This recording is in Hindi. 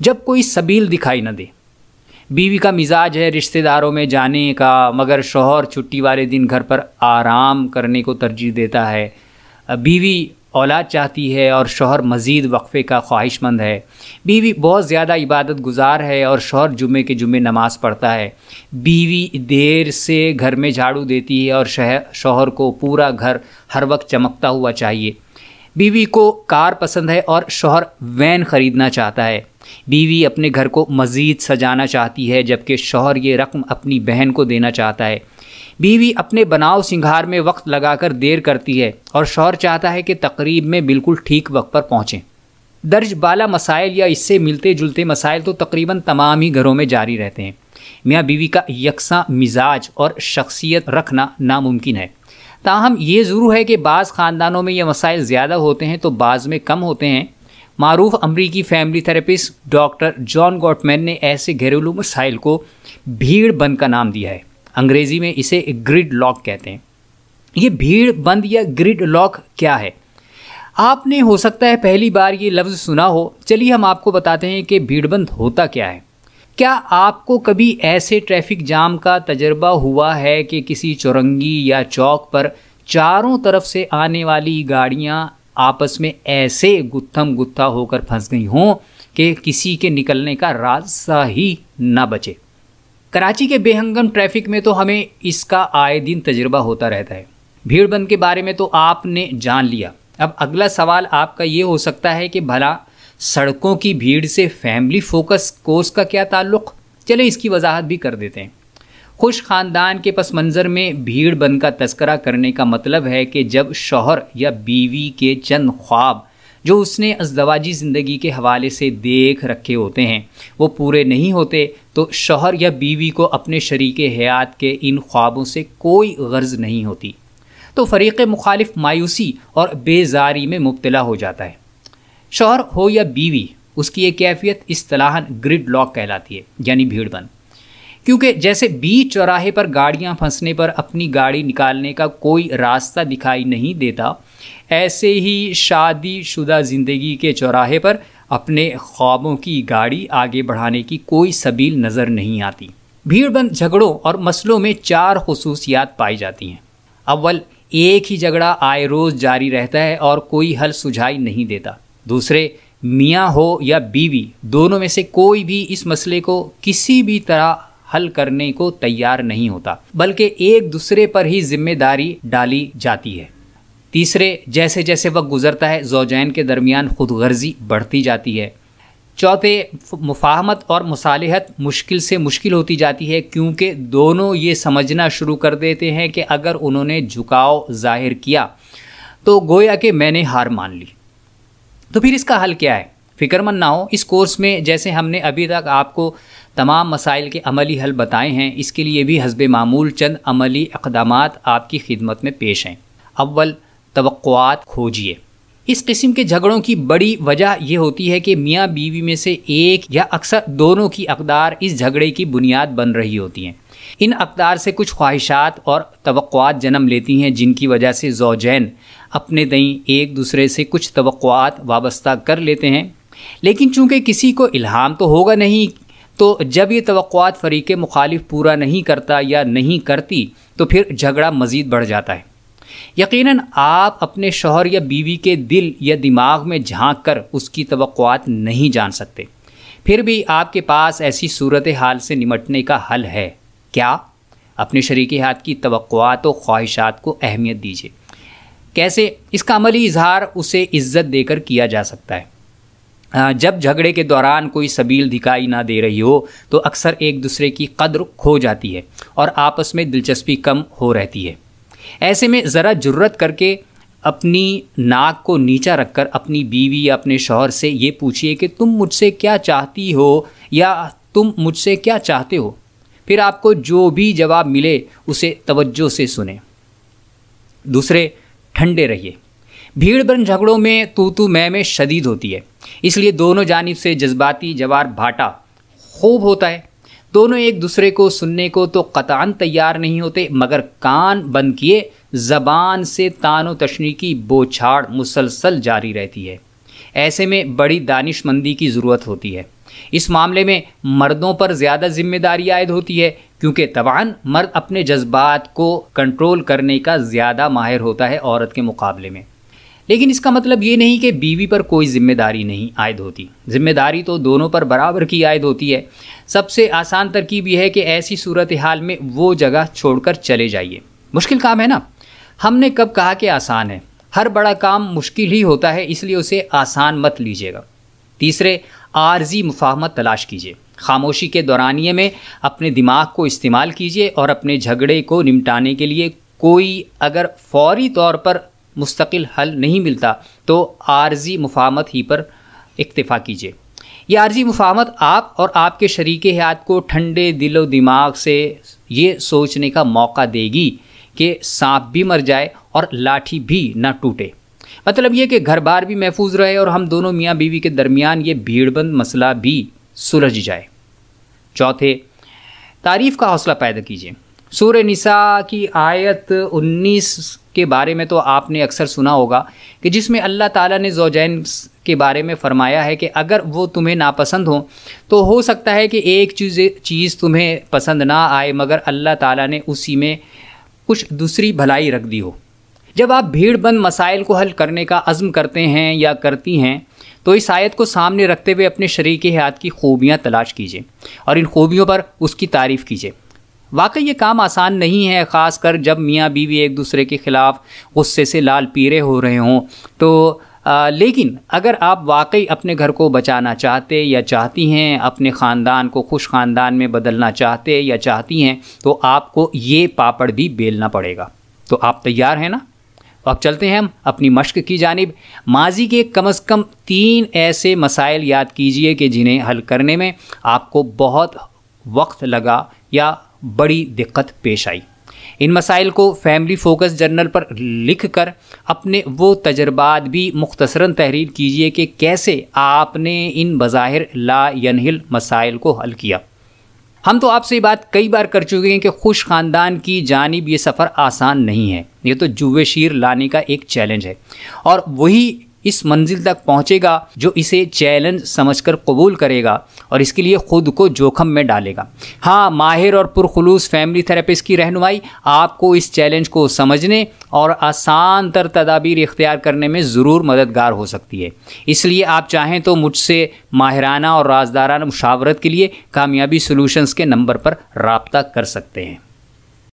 जब कोई सबील दिखाई न दे। बीवी का मिजाज है रिश्तेदारों में जाने का, मगर शौहर छुट्टी वाले दिन घर पर आराम करने को तरजीह देता है। बीवी औलाद चाहती है और शौहर मज़ीद वक्फ़े का ख्वाहिशमंद है। बीवी बहुत ज़्यादा इबादत गुजार है और शौहर जुम्मे के जुम्मे नमाज़ पढ़ता है। बीवी देर से घर में झाड़ू देती है और शौहर को पूरा घर हर वक्त चमकता हुआ चाहिए। बीवी को कार पसंद है और शौहर वैन ख़रीदना चाहता है। बीवी अपने घर को मज़ीद सजाना चाहती है, जबकि शौहर ये रकम अपनी बहन को देना चाहता है। बीवी अपने बनाव सिंगार में वक्त लगाकर देर करती है और शौहर चाहता है कि तकरीब में बिल्कुल ठीक वक्त पर पहुँचें। दर्ज बाला मसाइल या इससे मिलते जुलते मसाइल तो तकरीबन तमाम ही घरों में जारी रहते हैं। मियाँ बीवी का यकसा मिजाज और शख्सियत रखना नामुमकिन है। ताहम ये ज़रूर है कि बाज़ ख़ानदानों में ये मसाइल ज़्यादा होते हैं तो बाज़ में कम होते हैं। मारूफ अमरीकी family therapist doctor John Gottmann ने ऐसे घरेलू मसाइल को भीड़ बंद का नाम दिया है। अंग्रेज़ी में इसे ग्रिड लॉक कहते हैं। ये भीड़ बंद या ग्रिड लॉक क्या है? आपने हो सकता है पहली बार ये लफ्ज़ सुना हो। चलिए हम आपको बताते हैं कि भीड़ बंद होता क्या है। क्या आपको कभी ऐसे ट्रैफिक जाम का तजर्बा हुआ है कि किसी चौरंगी या चौक पर चारों तरफ से आने वाली गाड़ियाँ आपस में ऐसे गुत्थम गुत्था होकर फंस गई हों कि किसी के निकलने का रास्ता ही ना बचे? कराची के बेहंगम ट्रैफिक में तो हमें इसका आए दिन तजुर्बा होता रहता है। भीड़ बंद के बारे में तो आपने जान लिया। अब अगला सवाल आपका ये हो सकता है कि भला सड़कों की भीड़ से फैमिली फोकस कोर्स का क्या ताल्लुक़? चले इसकी वजाहत भी कर देते हैं। खुश ख़ानदान के पस मंज़र में भीड़ बंद का तस्करा करने का मतलब है कि जब शौहर या बीवी के चंद ख्वाब जो उसने अज़दवाजी ज़िंदगी के हवाले से देख रखे होते हैं वो पूरे नहीं होते, तो शौहर या बीवी को अपने शरीके हयात के इन ख्वाबों से कोई गर्ज नहीं होती, तो फ़रीक़ मुखालिफ मायूसी और बेजारी में मुब्तला हो जाता है। शौहर हो या बीवी, उसकी ये कैफियत इस्तिलाहन ग्रिड लॉक कहलाती है, यानी भीड़ बंद। क्योंकि जैसे बीच चौराहे पर गाड़ियां फंसने पर अपनी गाड़ी निकालने का कोई रास्ता दिखाई नहीं देता, ऐसे ही शादीशुदा ज़िंदगी के चौराहे पर अपने ख्वाबों की गाड़ी आगे बढ़ाने की कोई सबील नज़र नहीं आती। भीड़बंद झगड़ों और मसलों में 4 खुसूसियात पाई जाती हैं। अव्वल, एक ही झगड़ा आए रोज़ जारी रहता है और कोई हल सुझाई नहीं देता। दूसरे, मियाँ हो या बीवी, दोनों में से कोई भी इस मसले को किसी भी तरह हल करने को तैयार नहीं होता, बल्कि एक दूसरे पर ही जिम्मेदारी डाली जाती है। तीसरे, जैसे जैसे वक्त गुजरता है ज़ौजैन के दरमियान खुदगर्जी बढ़ती जाती है। चौथे, मुफाहमत और मुसालिहत मुश्किल से मुश्किल होती जाती है, क्योंकि दोनों ये समझना शुरू कर देते हैं कि अगर उन्होंने झुकाव जाहिर किया तो गोया कि मैंने हार मान ली। तो फिर इसका हल क्या है? फ़िक्रमंद ना हो, इस कोर्स में जैसे हमने अभी तक आपको तमाम मसाइल के अमली हल बताए हैं, इसके लिए भी हस्बे मामूल चंद अमली इक़दामात आपकी खिदमत में पेश हैं। अव्वल, तवक्कुआत खोजिए। इस किस्म के झगड़ों की बड़ी वजह यह होती है कि मियाँ बीवी में से एक या अक्सर दोनों की अक़दार इस झगड़े की बुनियाद बन रही होती हैं। इन अक़दार से कुछ ख्वाहिशात और तवक्कुआत जन्म लेती हैं, जिनकी वजह से ज़ौजैन अपने दईं एक दूसरे से कुछ तवक्कुआत वाबस्ता कर लेते हैं। लेकिन चूँकि किसी को इल्हाम तो होगा नहीं, तो जब ये तवक्कुआत फ़रीक़े मुखालिफ पूरा नहीं करता या नहीं करती तो फिर झगड़ा मज़ीद बढ़ जाता है। यकीनन आप अपने शौहर या बीवी के दिल या दिमाग में झांक कर उसकी तवक्कुआत नहीं जान सकते। फिर भी आपके पास ऐसी सूरत हाल से निमटने का हल है। क्या? अपने शरीके हाथ की तवक्कुआत और ख्वाहिशात को अहमियत दीजिए। कैसे? इसका अमली इजहार उसे इज़्ज़त देकर किया जा सकता है। जब झगड़े के दौरान कोई सबील दिखाई ना दे रही हो तो अक्सर एक दूसरे की कद्र खो जाती है और आपस में दिलचस्पी कम हो रहती है। ऐसे में ज़रा जुर्रत करके अपनी नाक को नीचा रखकर अपनी बीवी या अपने शौहर से ये पूछिए कि तुम मुझसे क्या चाहती हो या तुम मुझसे क्या चाहते हो। फिर आपको जो भी जवाब मिले उसे तवज्जो से सुने। दूसरे, ठंडे रहिए। भीड़ बंद झगड़ों में तू मैं शदीद होती है, इसलिए दोनों जानिब से जज्बाती जवार भाटा खूब होता है। दोनों एक दूसरे को सुनने को तो कतान तैयार नहीं होते, मगर कान बंद किए ज़बान से तानो तशनी की बौछार मुसलसल जारी रहती है। ऐसे में बड़ी दानिशमंदी की ज़रूरत होती है। इस मामले में मर्दों पर ज़्यादा जिम्मेदारी आयद होती है, क्योंकि तबान मर्द अपने जज्बात को कंट्रोल करने का ज़्यादा माहिर होता है औरत के मुकाबले में। लेकिन इसका मतलब ये नहीं कि बीवी पर कोई जिम्मेदारी नहीं आयद होती। जिम्मेदारी तो दोनों पर बराबर की आयद होती है। सबसे आसान तरकीब यह है कि ऐसी सूरत हाल में वो जगह छोड़कर चले जाइए। मुश्किल काम है ना, हमने कब कहा कि आसान है? हर बड़ा काम मुश्किल ही होता है, इसलिए उसे आसान मत लीजिएगा। तीसरे, आर्जी मुफाहमत तलाश कीजिए। खामोशी के दौरानिए में अपने दिमाग को इस्तेमाल कीजिए और अपने झगड़े को निपटाने के लिए कोई अगर फौरी तौर पर मुस्तकिल हल नहीं मिलता तो आर्जी मुफाहमत ही पर इक्तिफा कीजिए। ये आर्जी मुफाहमत आप और आपके शरीके हयात को ठंडे दिलो दिमाग से ये सोचने का मौका देगी कि सांप भी मर जाए और लाठी भी ना टूटे। मतलब ये कि घर बार भी महफूज रहे और हम दोनों मियाँ बीवी के दरमियान ये भीड़बंद मसला भी सुलझ जाए। चौथे, तारीफ़ का हौसला पैदा कीजिए। सूरह निसा की आयत 19 के बारे में तो आपने अक्सर सुना होगा कि जिसमें अल्लाह ताला ने ज़ौजैन के बारे में फ़रमाया है कि अगर वो तुम्हें नापसंद हो तो हो सकता है कि एक चीज़ तुम्हें पसंद ना आए, मगर अल्लाह ताला ने उसी में कुछ दूसरी भलाई रख दी हो। जब आप भीड़बंद मसाइल को हल करने का अज़्म करते हैं या करती हैं तो इस आयत को सामने रखते हुए अपने शरीके हयात की खूबियाँ तलाश कीजिए और इन खूबियों पर उसकी तारीफ़ कीजिए। वाकई ये काम आसान नहीं है, ख़ासकर जब मियाँ बीवी एक दूसरे के ख़िलाफ़ गुस्से से लाल पीरे हो रहे हों तो लेकिन अगर आप वाकई अपने घर को बचाना चाहते या चाहती हैं, अपने ख़ानदान को खुश ख़ानदान में बदलना चाहते या चाहती हैं, तो आपको ये पापड़ भी बेलना पड़ेगा। तो आप तैयार हैं ना? तो अब चलते हैं हम अपनी मश्क की जानिब। माजी के कम से कम 3 ऐसे मसाइल याद कीजिए कि जिन्हें हल करने में आपको बहुत वक्त लगा या बड़ी दिक्कत पेश आई। इन मसाइल को फैमिली फोकस जर्नल पर लिख कर अपने वो तजर्बात भी मुख्तसरन तहरीर कीजिए कि कैसे आपने इन बज़ाहिर ला यनहिल मसाइल को हल किया। हम तो आपसे ये बात कई बार कर चुके हैं कि खुश ख़ानदान की जानिब ये सफ़र आसान नहीं है। ये तो जुए शीर लाने का एक चैलेंज है और वही इस मंजिल तक पहुंचेगा जो इसे चैलेंज समझकर कबूल करेगा और इसके लिए ख़ुद को जोखम में डालेगा। हाँ, माहिर और पुरखुलूस फैमिली थेरेपिस्ट की रहनुमाई आपको इस चैलेंज को समझने और आसान तर तदाबीर इख्तियार करने में ज़रूर मददगार हो सकती है। इसलिए आप चाहें तो मुझसे माहिराना और राजदाराना मुशावरत के लिए कामयाबी सॉल्यूशंस के नंबर पर राब्ता कर सकते हैं।